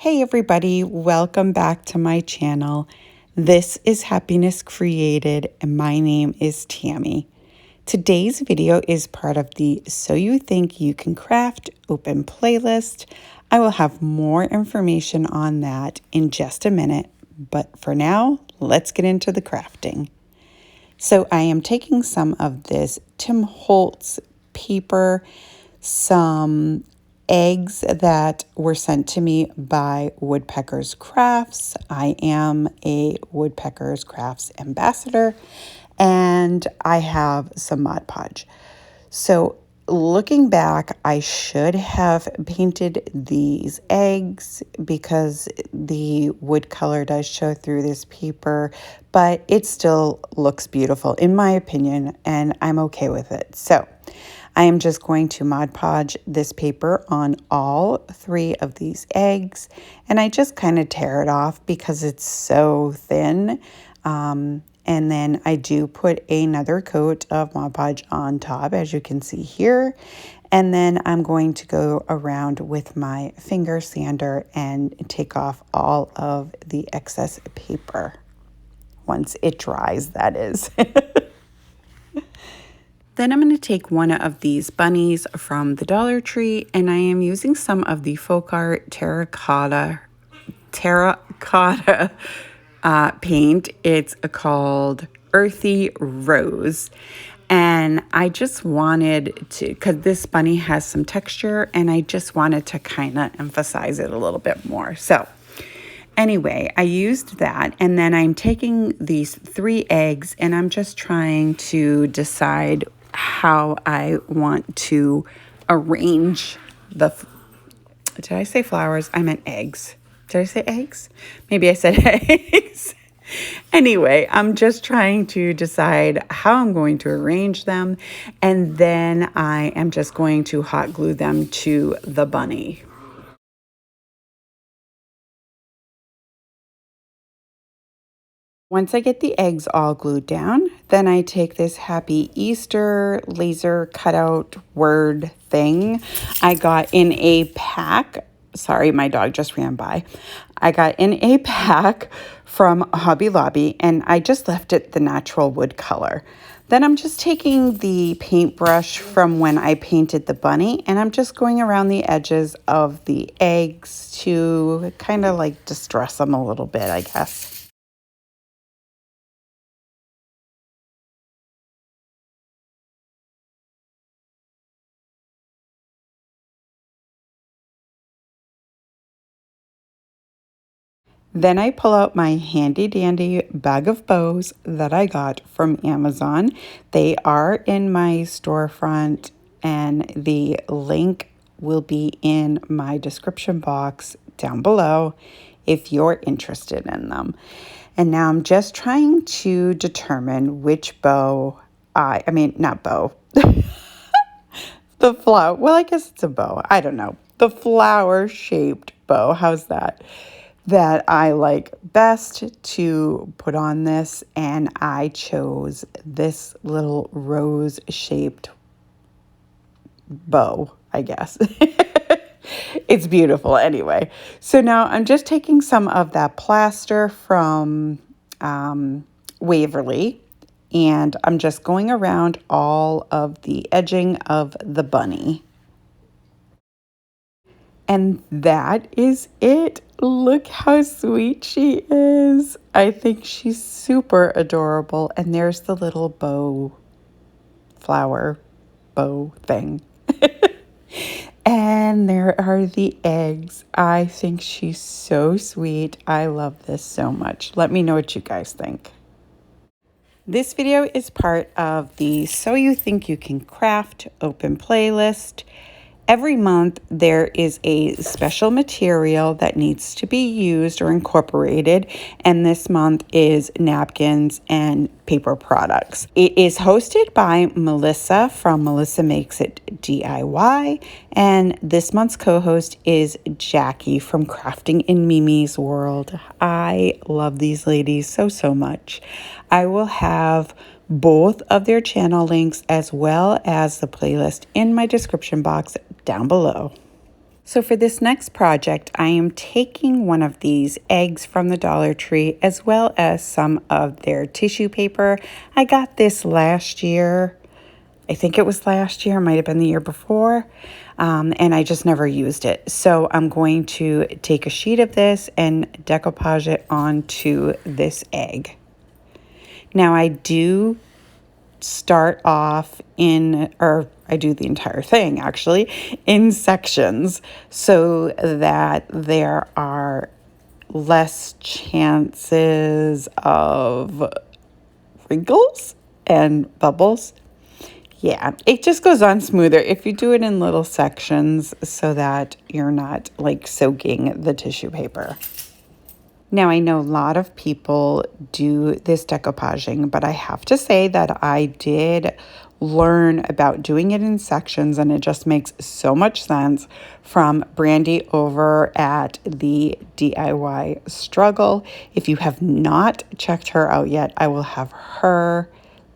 Hey everybody, welcome back to my channel. This is Happiness Created and my name is Tammy. Today's video is part of the So You Think You Can Craft open playlist. I will have more information on that in just a minute, but for now, let's get into the crafting. So I am taking some of this Tim Holtz paper, some eggs that were sent to me by Woodpecker's Crafts. I am a Woodpecker's Crafts ambassador, and I have some Mod Podge. So looking back, I should have painted these eggs because the wood color does show through this paper, but it still looks beautiful in my opinion, and I'm okay with it. So I am just going to Mod Podge this paper on all three of these eggs, and I just kind of tear it off because it's so thin. And then I do put another coat of Mod Podge on top, as you can see here. And then I'm going to go around with my finger sander and take off all of the excess paper. Once it dries, that is. Then I'm going to take one of these bunnies from the Dollar Tree, and I am using some of the Folk Art terracotta paint. It's called Earthy Rose. And I just wanted to, because this bunny has some texture, and I just wanted to kind of emphasize it a little bit more. So anyway, I used that, and then I'm taking these 3 eggs, and I'm just trying to decide how I want to arrange the, did I say flowers? I meant eggs. Did I say eggs? Maybe I said eggs. Anyway, I'm just trying to decide how I'm going to arrange them, and then I am just going to hot glue them to the bunny. Once I get the eggs all glued down, then I take this Happy Easter laser cutout word thing I got in a pack. Sorry, my dog just ran by. I got in a pack from Hobby Lobby, and I just left it the natural wood color. Then I'm just taking the paintbrush from when I painted the bunny, and I'm just going around the edges of the eggs to kind of like distress them a little bit, I guess. Then I pull out my handy dandy bag of bows that I got from Amazon. They are in my storefront, and the link will be in my description box down below if you're interested in them. And now I'm just trying to determine which bow not bow, the flower, well, I guess it's a bow. I don't know. The flower shaped bow. How's that? That I like best to put on this, and I chose this little rose shaped bow, I guess. It's beautiful anyway. So now I'm just taking some of that plaster from Waverly, and I'm just going around all of the edging of the bunny. And that is it. Look how sweet she is. I think she's super adorable. And there's the little flower bow thing. And there are the eggs. I think she's so sweet. I love this so much. Let me know what you guys think. This video is part of the So You Think You Can Craft open playlist. Every month, there is a special material that needs to be used or incorporated, and this month is napkins and paper products. It is hosted by Melissa from Melissa Makes It DIY, and this month's co-host is Jackie from Crafting in Mimi's World. I love these ladies so much. I will have both of their channel links as well as the playlist in my description box down below. So for this next project, I am taking one of these eggs from the Dollar Tree as well as some of their tissue paper. I got this last year. I think it was last year, might have been the year before, and I just never used it. So I'm going to take a sheet of this and decoupage it onto this egg. Now I do start off or I do the entire thing actually, in sections so that there are less chances of wrinkles and bubbles. Yeah, it just goes on smoother if you do it in little sections so that you're not like soaking the tissue paper. Now, I know a lot of people do this decoupaging, but I have to say that I did learn about doing it in sections, and it just makes so much sense from Brandy over at the DIY Struggle. If you have not checked her out yet, I will have her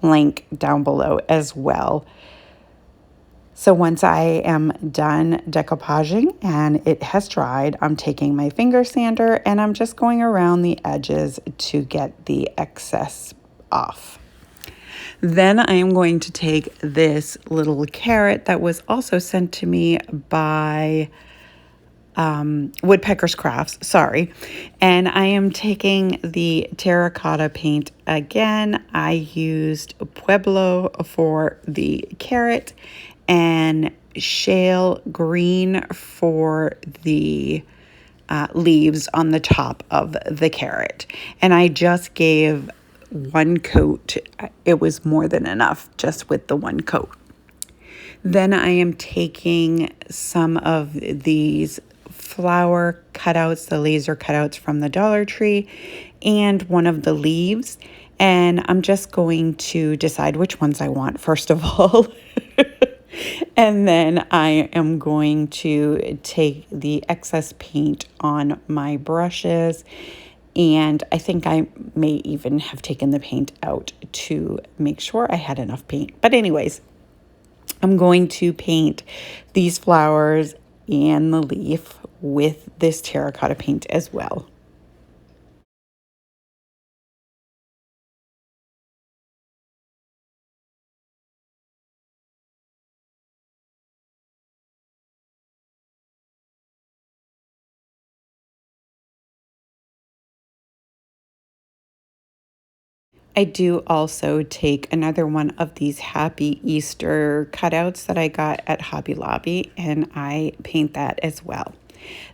link down below as well. So once I am done decoupaging and it has dried, I'm taking my finger sander and I'm just going around the edges to get the excess off. Then I am going to take this little carrot that was also sent to me by Woodpecker's Crafts, sorry. And I am taking the terracotta paint again. I used Pueblo for the carrot and shale green for the leaves on the top of the carrot. And I just gave one coat. It was more than enough just with the one coat. Then I am taking some of these flower cutouts, the laser cutouts from the Dollar Tree, and one of the leaves. And I'm just going to decide which ones I want, first of all. And then I am going to take the excess paint on my brushes. And I think I may even have taken the paint out to make sure I had enough paint. But anyways, I'm going to paint these flowers and the leaf with this terracotta paint as well. I do also take another one of these Happy Easter cutouts that I got at Hobby Lobby, and I paint that as well.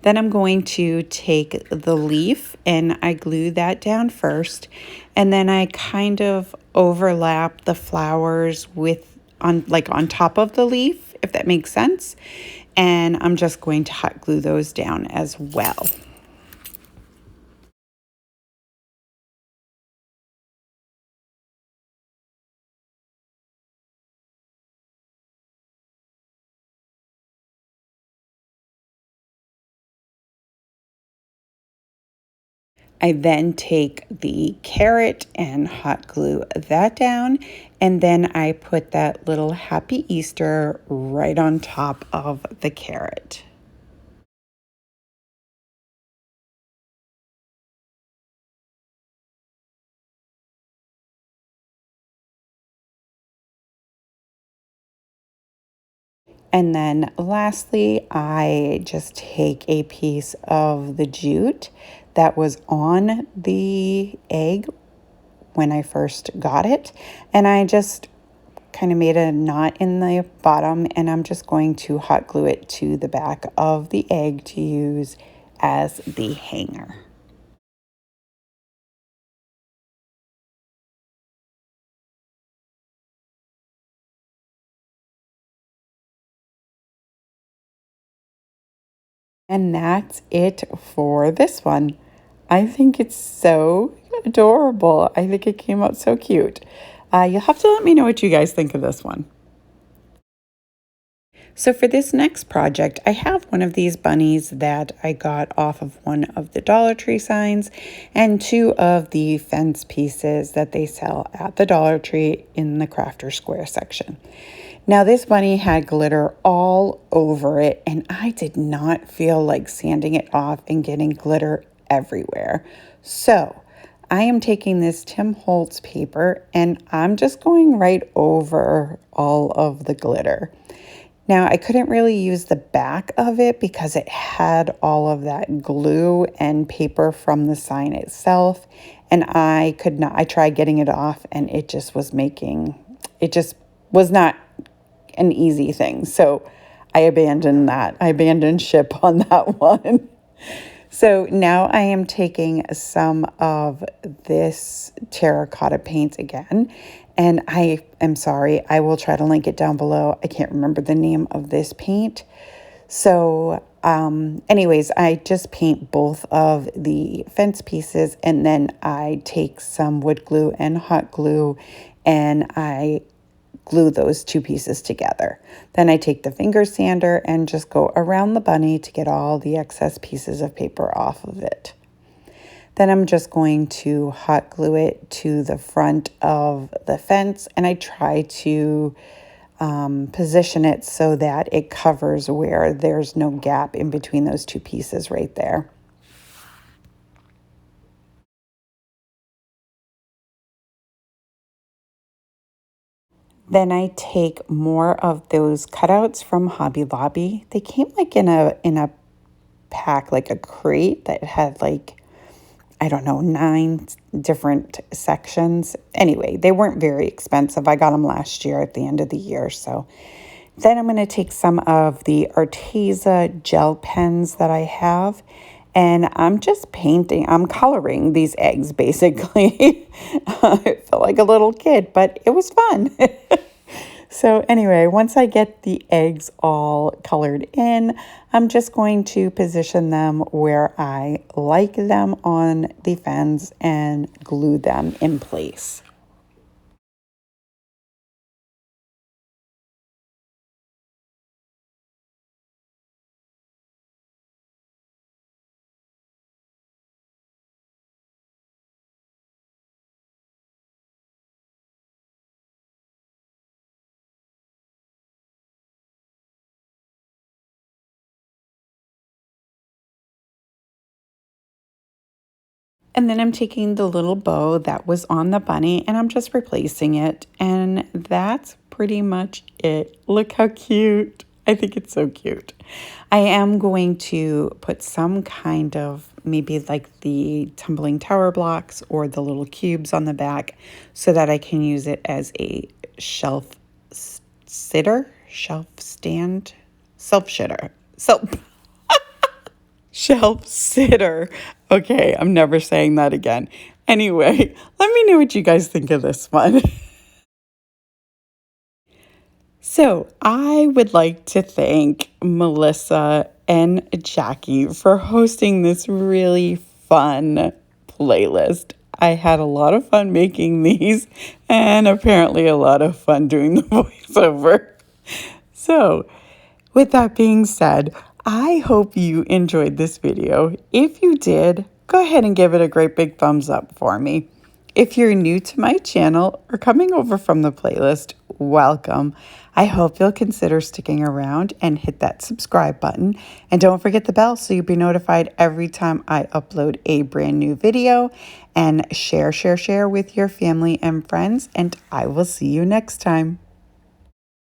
Then I'm going to take the leaf and I glue that down first, and then I kind of overlap the flowers on top of the leaf, if that makes sense. And I'm just going to hot glue those down as well. I then take the carrot and hot glue that down, and then I put that little Happy Easter right on top of the carrot. And then lastly, I just take a piece of the jute that was on the egg when I first got it, and I just kind of made a knot in the bottom, and I'm just going to hot glue it to the back of the egg to use as the hanger. And that's it for this one. I think it's so adorable. I think it came out so cute. You'll have to let me know what you guys think of this one. So for this next project, I have one of these bunnies that I got off of one of the Dollar Tree signs and two of the fence pieces that they sell at the Dollar Tree in the Crafter Square section. Now this bunny had glitter all over it, and I did not feel like sanding it off and getting glitter everywhere. So I am taking this Tim Holtz paper and I'm just going right over all of the glitter. Now I couldn't really use the back of it because it had all of that glue and paper from the sign itself, and I could not, I tried getting it off and it just was not an easy thing. So I abandoned that. I abandoned ship on that one. So now I am taking some of this terracotta paint again, and I am sorry, I will try to link it down below. I can't remember the name of this paint. So anyways, I just paint both of the fence pieces, and then I take some wood glue and hot glue and I glue those two pieces together. Then I take the finger sander and just go around the bunny to get all the excess pieces of paper off of it. Then I'm just going to hot glue it to the front of the fence, and I try to position it so that it covers where there's no gap in between those two pieces right there. Then I take more of those cutouts from Hobby Lobby. They came like in a pack, like a crate that had like, I don't know, 9 different sections. Anyway, they weren't very expensive. I got them last year at the end of the year. So then I'm going to take some of the Arteza gel pens that I have, and I'm just painting, I'm coloring these eggs basically. I felt like a little kid, but it was fun. So anyway, once I get the eggs all colored in, I'm just going to position them where I like them on the fence and glue them in place. And then I'm taking the little bow that was on the bunny and I'm just replacing it. And that's pretty much it. Look how cute. I think it's so cute. I am going to put some kind of, maybe like the tumbling tower blocks or the little cubes on the back so that I can use it as a shelf sitter, shelf stand, self shitter, shelf sitter. Okay, I'm never saying that again. Anyway, let me know what you guys think of this one. So, I would like to thank Melissa and Jackie for hosting this really fun playlist. I had a lot of fun making these and apparently a lot of fun doing the voiceover. So, with that being said, I hope you enjoyed this video. If you did, go ahead and give it a great big thumbs up for me. If you're new to my channel or coming over from the playlist, welcome. I hope you'll consider sticking around and hit that subscribe button. And don't forget the bell so you'll be notified every time I upload a brand new video. And share with your family and friends. And I will see you next time.